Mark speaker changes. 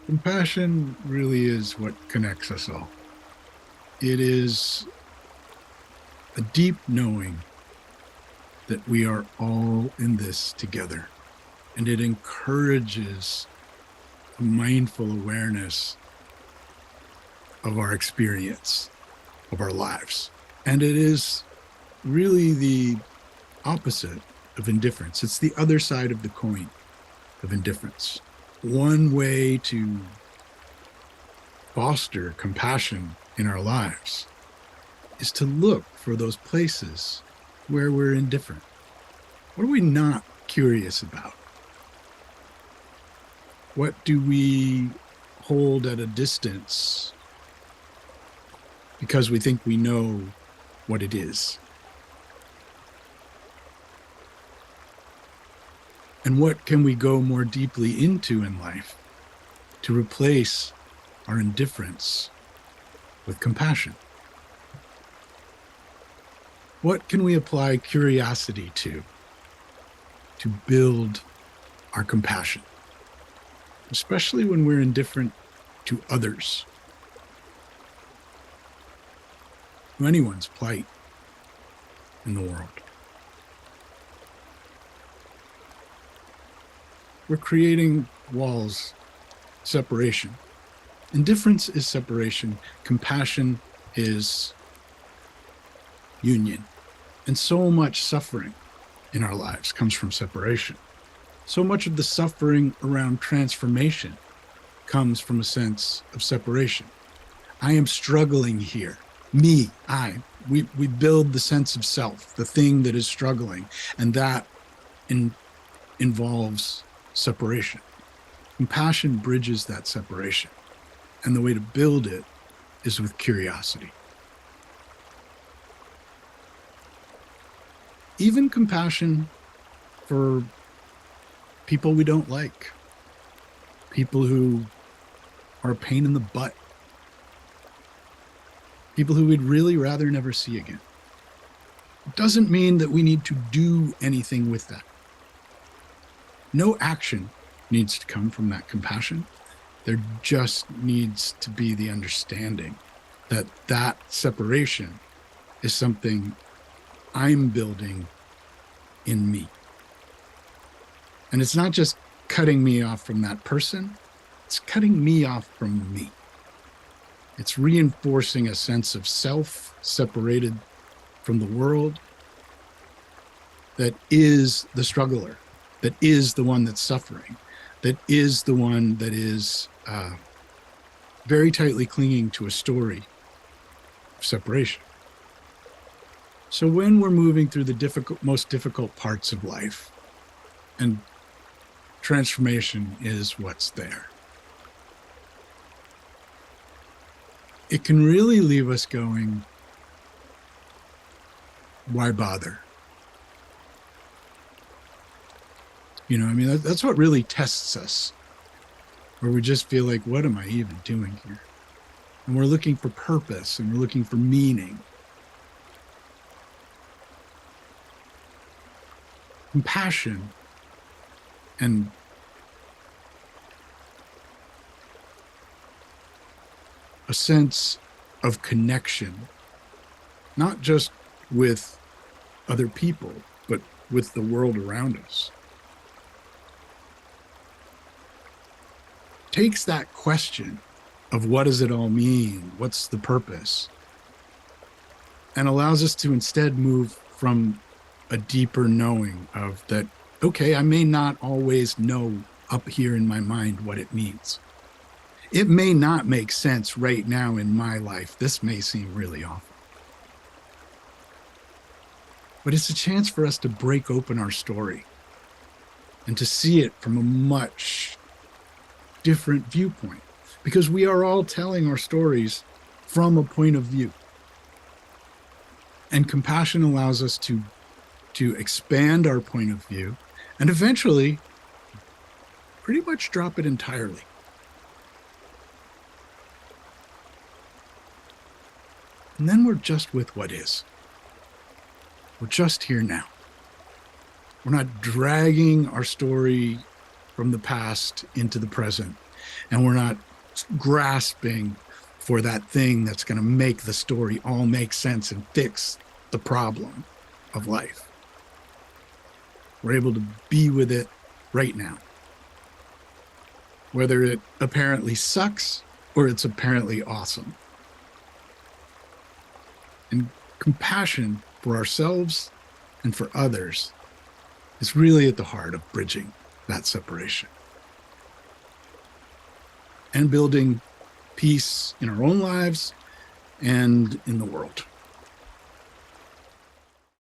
Speaker 1: Compassion really is what connects us all. It is a deep knowing that we are all in this together. And it encourages a mindful awareness of our experience, of our lives. And it is really the opposite of indifference. It's the other side of the coin of indifference. One way to foster compassion in our lives is to look for those places where we're indifferent. What are we not curious about? What do we hold at a distance because we think we know what it is? And what can we go more deeply into in life to replace our indifference with compassion? What can we apply curiosity to build our compassion, especially when we're indifferent to others, to anyone's plight in the world? We're creating walls, separation. Indifference is separation. Compassion is union. And so much suffering in our lives comes from separation. So much of the suffering around transformation comes from a sense of separation. I am struggling here. Me, I. We build the sense of self, the thing that is struggling, and that involves separation. Compassion bridges that separation. And the way to build it is with curiosity. Even compassion for people we don't like, people who are a pain in the butt, people who we'd really rather never see again. It doesn't mean that we need to do anything with that. No action needs to come from that compassion. There just needs to be the understanding that that separation is something I'm building in me. And it's not just cutting me off from that person, it's cutting me off from me. It's reinforcing a sense of self separated from the world that is the struggler, that is the one that's suffering, that is the one that is very tightly clinging to a story of separation. So when we're moving through the most difficult parts of life, and transformation is what's there, it can really leave us going, why bother? You know, I mean, that's what really tests us, where we just feel like, what am I even doing here? And we're looking for purpose and we're looking for meaning. Compassion and a sense of connection, not just with other people, but with the world around us, takes that question of what does it all mean? What's the purpose? And allows us to instead move from a deeper knowing of that, okay, I may not always know up here in my mind what it means. It may not make sense right now in my life. This may seem really awful. But it's a chance for us to break open our story and to see it from a much different viewpoint, because we are all telling our stories from a point of view. And compassion allows us to expand our point of view and eventually pretty much drop it entirely. And then we're just with what is. We're just here now. We're not dragging our story from the past into the present. And we're not grasping for that thing that's going to make the story all make sense and fix the problem of life. We're able to be with it right now, whether it apparently sucks or it's apparently awesome. And compassion for ourselves and for others is really at the heart of bridging that separation and building peace in our own lives and in the world.